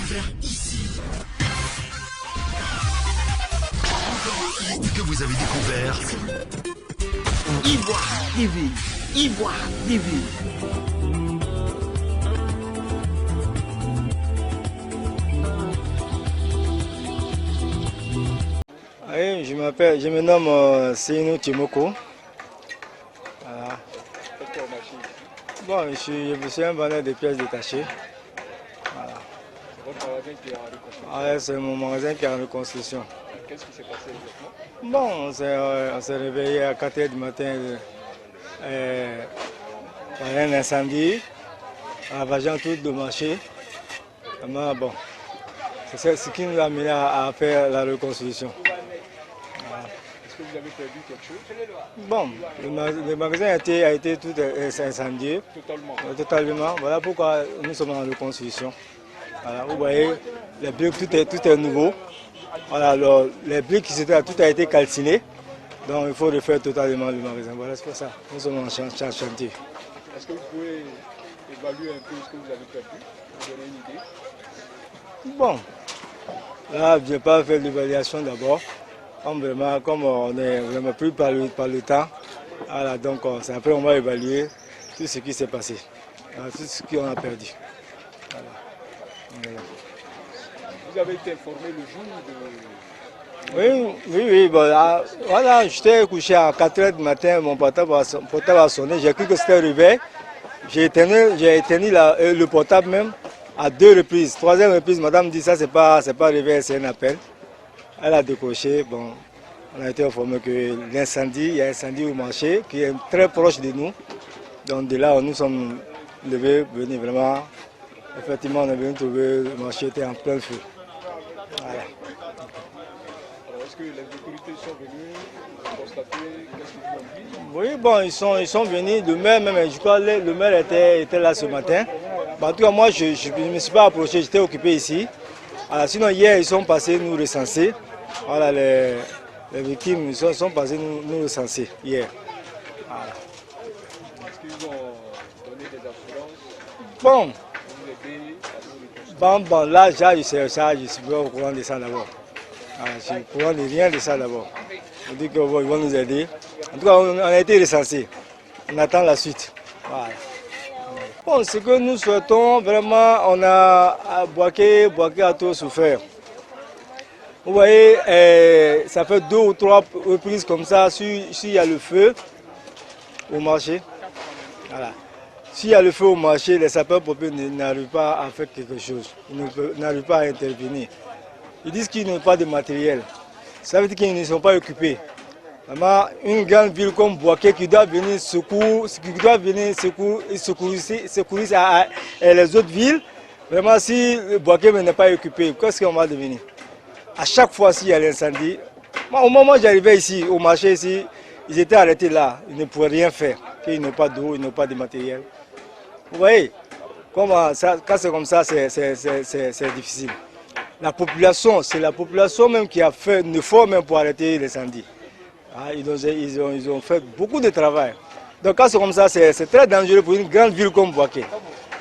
faire ici. Que vous avez découvert Ivoire TV. Ivoire TV. Oui, je me nomme Seynou Timoko. Voilà. Bon, je suis un vendeur de pièces détachées. Voilà. C'est votre magasin qui est en reconstruction? Ah, c'est mon magasin qui est en reconstruction. Qu'est-ce qui s'est passé exactement? Bon, on s'est réveillé à 4 h du matin par un incendie, ravageant tout le marché. Vraiment, bon, c'est ce qui nous a amené à faire la reconstruction. Voilà. Est-ce que vous avez perdu quelque chose? Bon, le magasin a été tout incendié. Totalement. Voilà pourquoi nous sommes en reconstruction. Voilà, vous voyez, les briques, tout est nouveau. Voilà, les briques, tout a été calciné. Donc il faut refaire totalement le magasin. Voilà, c'est pour ça. Nous sommes en chantier. Est-ce que vous pouvez évaluer un peu ce que vous avez perdu? Vous donner une idée? Bon, là, je n'ai pas fait l'évaluation d'abord. Comme on est vraiment pris par le temps, voilà, donc c'est après on va évaluer tout ce qui s'est passé, voilà, tout ce qu'on a perdu. Voilà. Vous avez été informé le jour de... Oui, bon, voilà, j'étais couché à 4 h du matin, mon portable a sonné, j'ai cru que c'était réveil. J'ai éteint le portable même à 2 reprises. 3e reprise, madame dit ça c'est pas réveil, c'est un appel. Elle a décroché, bon, on a été informé que il y a un incendie au marché qui est très proche de nous. Donc de là, nous sommes levés, venus vraiment, effectivement, on est venu trouver le marché était en plein feu. Voilà. Alors est-ce que les autorités sont venues constater qu'est-ce qu'ils ont dit? Oui, bon, ils sont venus, le maire même, je crois le maire était là ce matin. Bon, en tout cas, moi, je ne me suis pas approché, j'étais occupé ici. Alors, sinon, hier, ils sont passés nous recenser. Voilà, les victimes sont passés nous recenser hier. Voilà. Est-ce qu'ils ont donné des assurances? Bon, là, je suis pas au courant de ça d'abord. Voilà, je suis au courant de rien de ça d'abord. On dit qu'ils vont nous aider. En tout cas, on a été recensés. On attend la suite. Voilà. Bon, ce que nous souhaitons, vraiment, on a Boaké a tout souffert. Vous voyez, ça fait 2 ou 3 reprises comme ça, s'il y a le feu au marché. Voilà. S'il y a le feu au marché, les sapeurs-pompiers n'arrivent pas à faire quelque chose. Ils n'arrivent pas à intervenir. Ils disent qu'ils n'ont pas de matériel. Ça veut dire qu'ils ne sont pas occupés. Vraiment, une grande ville comme Boaké qui doit venir secourir les autres villes, vraiment si Boaké n'est pas occupé, qu'est-ce qu'on va devenir? À chaque fois s'il y a l'incendie, au moment où j'arrivais ici, au marché ici, ils étaient arrêtés là, ils ne pouvaient rien faire, ils n'ont pas d'eau, ils n'ont pas de matériel. Vous voyez, quand c'est comme ça, c'est difficile. La population, c'est la population même qui a fait un effort même pour arrêter l'incendie. Ils ont fait beaucoup de travail. Donc quand c'est comme ça, c'est très dangereux pour une grande ville comme Boaké.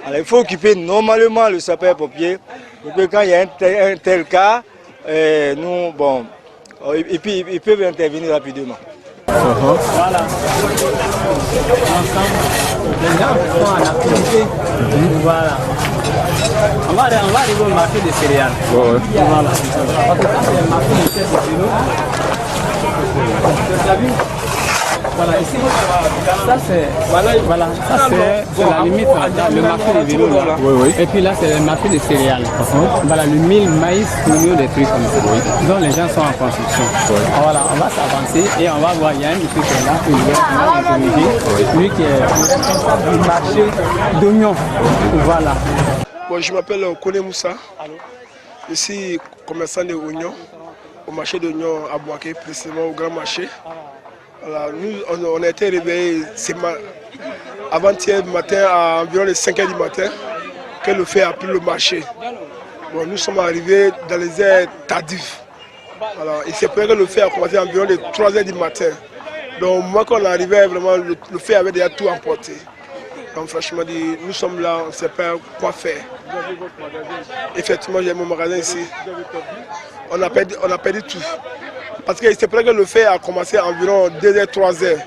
Alors il faut occuper normalement le sapeur-pompier pour que quand il y a un tel cas, nous, bon, et puis ils peuvent intervenir rapidement. Voilà. Ensemble, les gens sont en activité. Voilà. On va arriver au marché des céréales. Voilà. Parce que ça, c'est le marché de céréales. Voilà, ici, ça c'est la limite, le marché des vélos là. Oui. Et puis là c'est le marché des céréales. Voilà, le mil, maïs, tout des trucs comme ça. Donc les gens sont en construction. Voilà, on va s'avancer et on va voir, il y a un monsieur qui est là, lui qui est responsable du marché d'oignons. Voilà. Bon, je m'appelle Kone Moussa. Je suis commerçant de oignons au marché d'oignons à Boaké, précisément au grand marché. Voilà, nous, on a été réveillés avant-hier matin à environ les 5 h du matin que le feu a pris le marché. Bon, nous sommes arrivés dans les heures tardives. Voilà, et c'est pour que le feu a commencé à environ les 3 h du matin. Donc, moi, quand on arrivait, vraiment, le feu avait déjà tout emporté. Donc, franchement, nous sommes là, on ne sait pas quoi faire. Vous avez votre magasin ici. Effectivement, j'ai mon magasin ici. Vous avez perdu. On a perdu tout. Parce que c'est vrai que le fait a commencé environ 2h, 3h.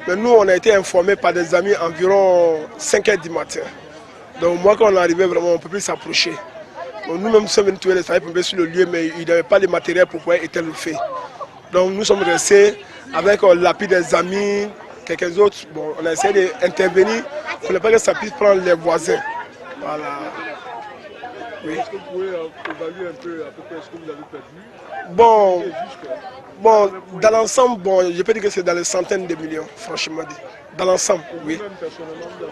Mais nous, on a été informés par des amis environ 5h du matin. Donc moi, quand on est arrivé, vraiment, on ne peut plus s'approcher. Nous-mêmes, nous sommes venus trouver les sapeurs-pompiers sur le lieu, mais ils n'avaient pas les matériels pour pouvoir éteindre le feu. Donc nous sommes restés avec l'appui des amis, quelques autres. Bon, on a essayé d'intervenir pour ne pas que ça puisse prendre les voisins. Voilà. Oui. Est-ce que vous pouvez évaluer un peu à peu près ce que vous avez perdu? Bon, dans l'ensemble, bon, je peux dire que c'est dans les centaines de millions, franchement dit. Dans l'ensemble, oui.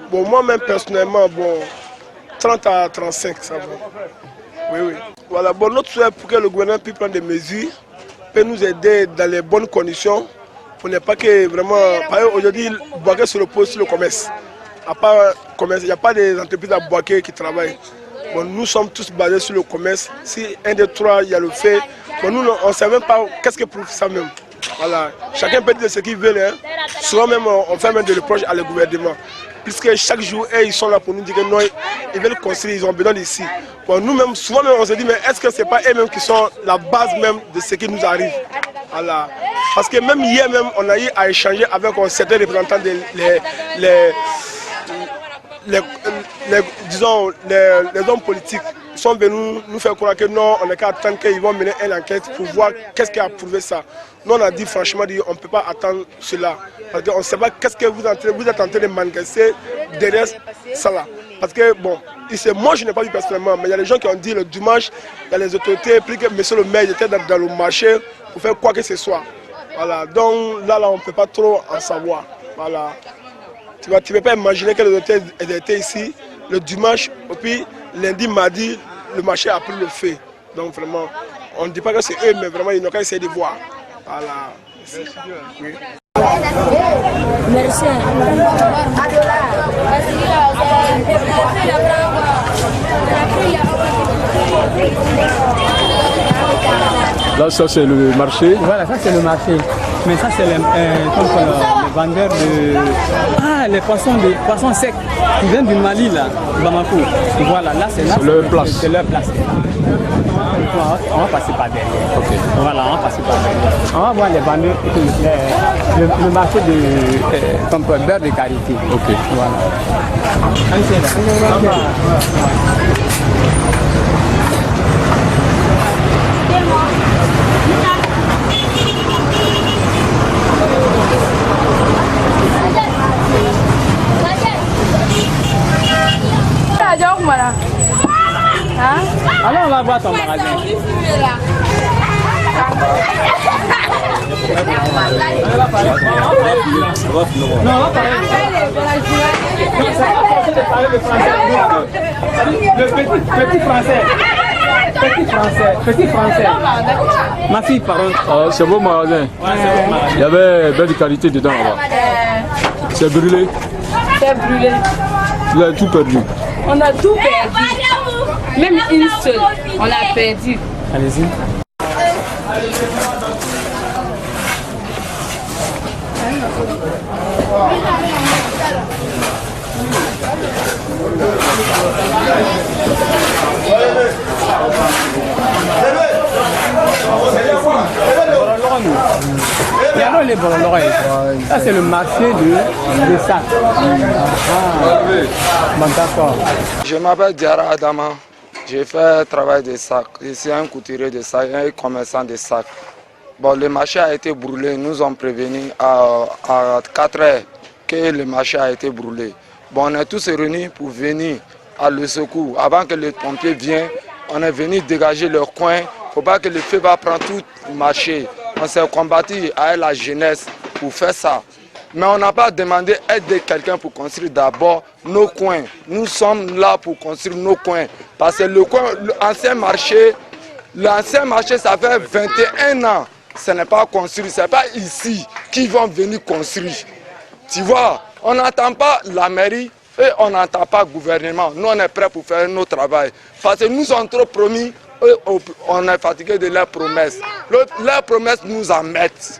Bon, moi-même personnellement, bon, 30 à 35, ça va. Oui, oui. Voilà, bon, notre souhait pour que le gouvernement puisse prendre des mesures, peut nous aider dans les bonnes conditions, pour ne pas que vraiment, par exemple, aujourd'hui, Boaké se repose sur le commerce. À part commerce, il n'y a pas des entreprises à Boaké qui travaillent. Bon, nous sommes tous basés sur le commerce. Si un des trois, il y a le fait, bon, nous, on ne sait même pas qu'est-ce que prouve ça même. Voilà. Chacun peut dire ce qu'il veut. Hein. Souvent même, on fait même des reproches à le gouvernement. Puisque chaque jour, ils sont là pour nous dire que non, ils veulent construire, ils ont besoin d'ici. Bon, nous-mêmes, souvent même, on se dit, mais est-ce que ce n'est pas eux-mêmes qui sont la base même de ce qui nous arrive? Voilà. Parce que même hier même, on a eu à échanger avec certains représentants disons, les hommes politiques. Ils sont venus nous faire croire que non, on n'est qu'à attendre qu'ils vont mener une enquête pour voir qu'est-ce qui a prouvé ça. Nous, on a dit franchement, on ne peut pas attendre cela. Parce qu'on ne sait pas qu'est-ce que vous êtes en train de manifester derrière ça là. Parce que, bon, moi je n'ai pas vu personnellement, mais il y a des gens qui ont dit le dimanche, il y a les autorités, puis que monsieur le maire était dans le marché pour faire quoi que ce soit. Voilà, donc là, on ne peut pas trop en savoir. Voilà. Tu ne peux pas imaginer que les autorités étaient ici le dimanche, et puis lundi, mardi, le marché a pris le feu. Donc vraiment, on ne dit pas que c'est eux, mais vraiment, ils n'ont qu'à essayer de voir. Voilà. Oui. Merci. Là, ça c'est le marché. Voilà, ça c'est le marché. Mais ça c'est les vendeurs de... Ah, les poissons secs qui viennent du Mali, là, Bamako. Voilà, là c'est leur place. C'est leur place. On va passer par derrière. Okay. Voilà, on va passer par derrière. On va voir les vendeurs, le marché de comme beurre de karité. Ok. Voilà. Alors on va voir ton magasin. Non, on va parler. Le petit français. Ma fille, pardon. Ah, c'est beau magasin. Ouais, c'est bon magasin. Il y avait belle qualité dedans là-bas. C'est brûlé. C'est brûlé. Vous avez tout perdu. On a tout perdu. Même une seule, on l'a perdu. Allez-y. Ça c'est le marché des sacs. Bon, d'accord. Je m'appelle Diara Adama. J'ai fait travail de sac. Je suis un couturier de sac, un commerçant de sac. Bon, le marché a été brûlé. Nous ont prévenu à 4 heures que le marché a été brûlé. Bon, on est tous réunis pour venir à le secours. Avant que les pompiers viennent, on est venu dégager leur coin. Il ne faut pas que le feu va prendre tout le marché. On s'est combattu avec la jeunesse pour faire ça. Mais on n'a pas demandé aide de quelqu'un pour construire d'abord nos coins. Nous sommes là pour construire nos coins. Parce que l'ancien marché, ça fait 21 ans. Ce n'est pas construit. Ce n'est pas ici qu'ils vont venir construire. Tu vois, on n'entend pas la mairie et on n'entend pas le gouvernement. Nous, on est prêts pour faire notre travail. Parce que nous ont trop promis, on est fatigué de leurs promesses. Leurs promesses nous en mettent.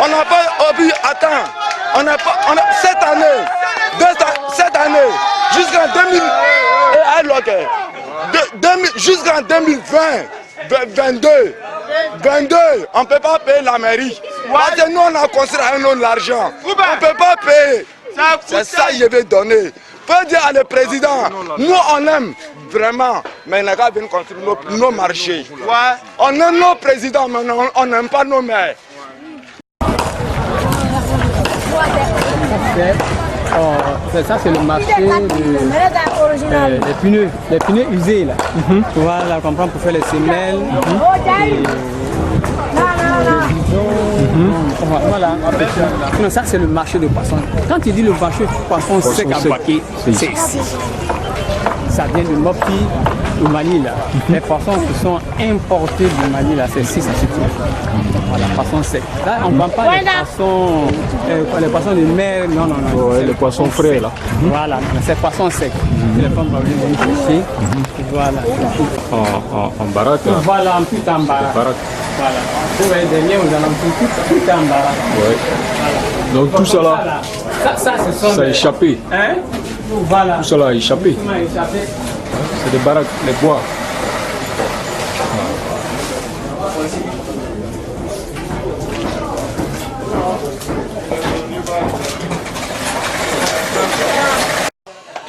On n'a pas oublié, attends, cette année, jusqu'en 2022, on ne peut pas payer la mairie. Parce que nous, on a construit un autre l'argent. On ne peut pas payer. C'est ça que je vais donner. Faut dire à le président, nous on aime vraiment, mais les gars viennent construire nos marchés. On aime nos présidents, mais on n'aime pas nos maires. Ça c'est le marché des pneus usés là. Voilà, on prend pour faire les semelles. Voilà. Non, ça c'est le marché de poissons. Quand il dit le marché de poissons sec à Bouaké, c'est ici. Ça vient de Mopi, au Mali là. Les poissons qui sont importés du Mali là, c'est ici, ça se trouve. Voilà, poissons secs. Là, on ne vend pas les poissons de mer, non. Ouais, les poissons frais là. Voilà, c'est poissons secs. Les femmes vont venir chercher. Voilà. En baraque. Voilà, en tout en baraque. Voilà. Vous voyez derrière, vous allez en tout en baraque. Ouais. Voilà. Donc tout ça là, ça a échappé. Hein? Voilà. Tout ça là a échappé. C'est des baraques, les bois.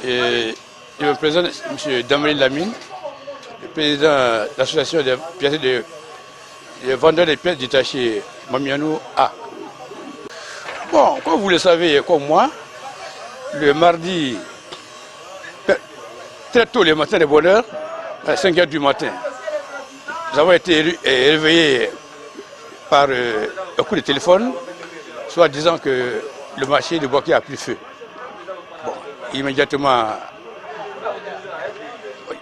Et je me présente M. Damri Lamine, le président de l'association des vendeurs des pièces détachées Mamianou A. Bon, comme vous le savez, comme moi, le mardi, très tôt le matin de bonne heure, à 5 h du matin, nous avons été réveillés par un coup de téléphone, soit disant que le marché de Bouaké a pris feu. Bon, immédiatement,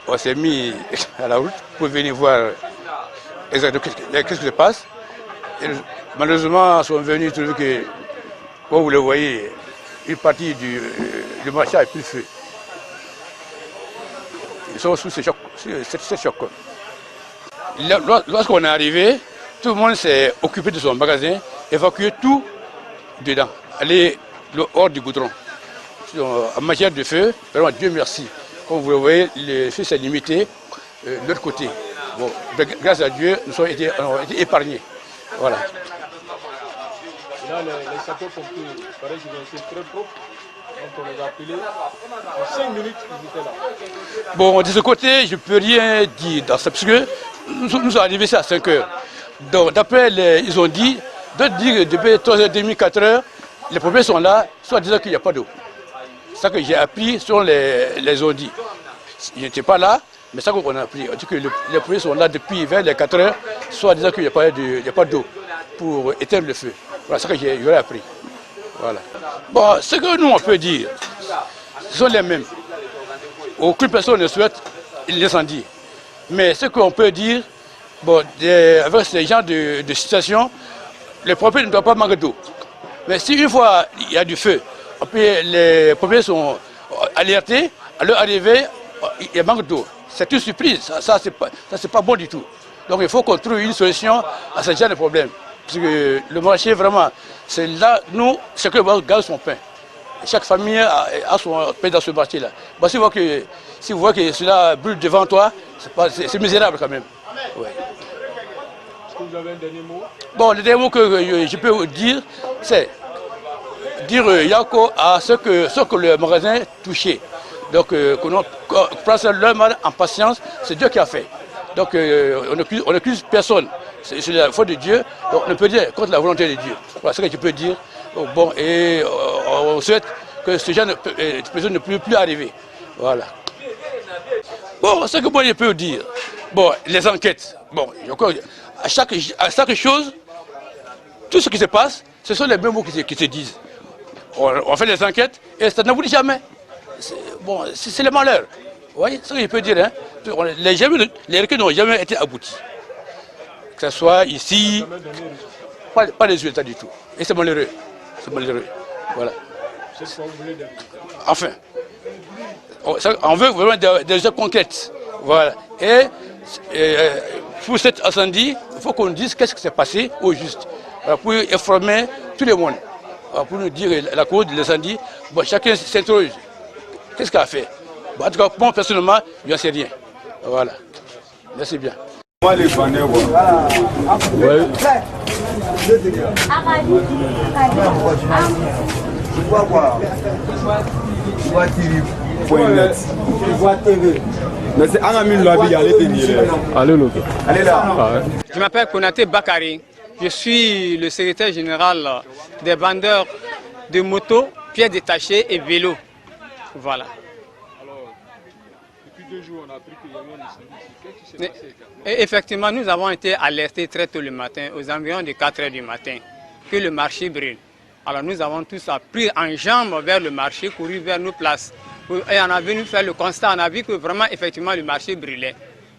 on s'est mis à la route pour venir voir exactement qu'est-ce qui se passe. Et malheureusement, ils sont venus trouver que, comme vous le voyez, une partie du marché a pris feu. Ils sont sous ce choc. Lorsqu'on est arrivé, tout le monde s'est occupé de son magasin, évacué tout dedans, aller hors du goudron. En matière de feu, vraiment Dieu merci. Comme vous le voyez, le feu s'est limité de l'autre côté. Bon, grâce à Dieu, nous avons été épargnés. Voilà. Là, les sapeurs-pompiers, il paraît qu'ils ont été très propres. Donc on les a appelés. En 5 minutes, ils étaient là. Bon, de ce côté, je ne peux rien dire dans ça, parce que nous sommes arrivés ici à 5 h. Donc, d'après, ils ont dit, depuis 3h30, 4 h, les pompiers sont là, soit disant qu'il n'y a pas d'eau. C'est ça que j'ai appris sur les ont dit. Je n'étais pas là, mais ça qu'on a appris. On dit que les pompiers sont là depuis vers les 4 h, soit disant qu'il n'y a pas d'eau pour éteindre le feu. Voilà, c'est ça que j'ai appris. Voilà. Bon, ce que nous on peut dire, ce sont les mêmes. Aucune personne ne souhaite l'incendie. Mais ce qu'on peut dire, bon, avec ce genre de situation, les pompiers ne doivent pas manquer d'eau. Mais si une fois il y a du feu, les pompiers sont alertés, à leur arrivée, il manque d'eau. C'est une surprise, ça c'est pas bon du tout. Donc il faut qu'on trouve une solution à ce genre de problème. Parce que le marché, vraiment, c'est là, nous, chacun garde son pain. Chaque famille a son pain dans ce marché-là. Bon, si vous voyez que cela brûle devant toi, c'est misérable quand même. Ouais. Est-ce que vous avez un dernier mot? Bon, le dernier mot que je peux vous dire, c'est dire Yako à ce que le magasin est touché. Donc, qu'on place leur mal en patience, c'est Dieu qui a fait. Donc, on n'accuse personne. C'est la foi de Dieu, donc on peut dire contre la volonté de Dieu. Voilà ce que je peux dire. Bon, et on souhaite que ce genre de personne ne puisse plus arriver. Voilà. Bon, ce que moi je peux dire, bon, les enquêtes, bon, à chaque chose, tout ce qui se passe, ce sont les mêmes mots qui se disent. On fait les enquêtes et ça n'aboutit jamais. Bon, c'est le malheur. Vous voyez ce que je peux dire, hein? Les requêtes n'ont jamais été abouties. Que ce soit ici, pas de résultat du tout. Et c'est malheureux. C'est malheureux. Voilà. Enfin, on veut vraiment des choses concrètes. Voilà. Et pour cet incendie, il faut qu'on dise qu'est-ce qui s'est passé au juste. Voilà, pour informer tout le monde. pour nous dire la cause de l'incendie. Bon, chacun s'interroge. Qu'est-ce qu'il a fait? Bon, en tout cas, moi personnellement, je ne sais rien. Voilà. Merci bien. Moi, les bandits, Je m'appelle Konaté Bakari. Je suis le secrétaire général des vendeurs de motos, pièces détachées et vélos. Voilà. Alors, depuis 2 jours, on a appris qu'il y avait un incendie ici. Qu'est-ce qui s'est passé? Et effectivement, nous avons été alertés très tôt le matin, aux environs de 4 h du matin, que le marché brûle. Alors nous avons tous pris en jambes vers le marché, couru vers nos places. Et on a venu faire le constat, on a vu que vraiment, effectivement, le marché brûlait.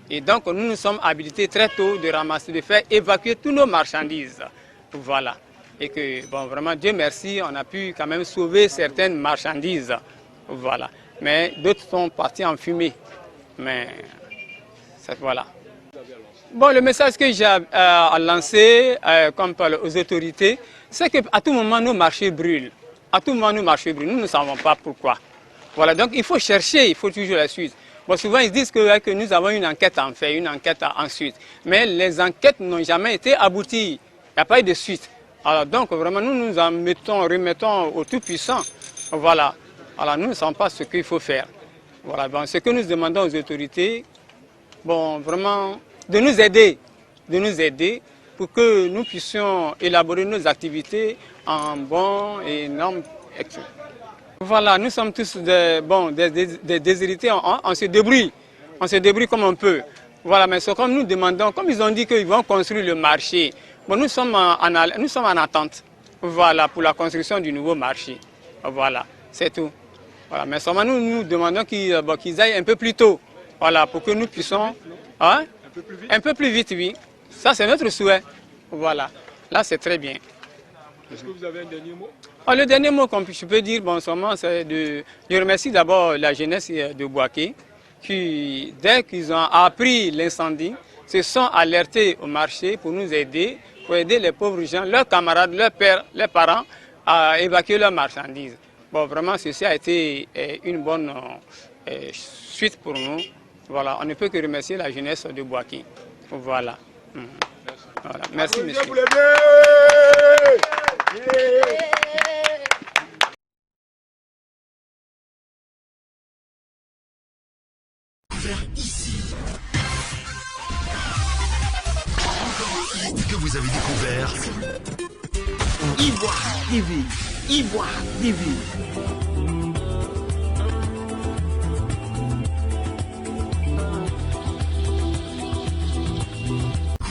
Et donc, nous nous sommes habilités très tôt de ramasser, de faire évacuer tous nos marchandises. Voilà. Et que, bon, vraiment, Dieu merci, on a pu quand même sauver certaines marchandises. Voilà. Mais d'autres sont partis en fumée. Mais, voilà. Bon, le message que j'ai à lancer, comme aux autorités, c'est qu'à tout moment, nos marchés brûlent. À tout moment, nos marchés brûlent. Nous ne savons pas pourquoi. Voilà, donc il faut chercher, il faut toujours la suite. Bon, souvent, ils disent que nous avons une enquête en fait, une enquête ensuite. Mais les enquêtes n'ont jamais été abouties. Il n'y a pas eu de suite. Alors, donc, vraiment, nous nous en remettons au Tout-Puissant. Voilà. Alors, nous ne savons pas ce qu'il faut faire. Voilà, bon, ce que nous demandons aux autorités, bon, vraiment, de nous aider pour que nous puissions élaborer nos activités en bons et normes. Voilà, nous sommes tous des déshérités, on se débrouille comme on peut. Voilà, mais c'est comme nous demandons, comme ils ont dit qu'ils vont construire le marché, bon, nous sommes en attente, voilà, pour la construction du nouveau marché. Voilà, c'est tout. Voilà, mais seulement nous demandons qu'ils aillent un peu plus tôt, voilà, pour que nous puissions, hein, un peu plus vite, oui. Ça, c'est notre souhait. Voilà, là, c'est très bien. Est-ce que vous avez un dernier mot? Le dernier mot que je peux dire, bon, c'est de... Je remercie d'abord la jeunesse de Bouaké qui, dès qu'ils ont appris l'incendie, se sont alertés au marché pour nous aider, pour aider les pauvres gens, leurs camarades, leurs pères, leurs parents à évacuer leurs marchandises. Bon, vraiment, ceci a été une bonne suite pour nous. Voilà, on ne peut que remercier la jeunesse de Bouaké. Voilà. Voilà. Merci, monsieur. Ici. Que vous avez découvert. Ivoire TV. Ivoire TV.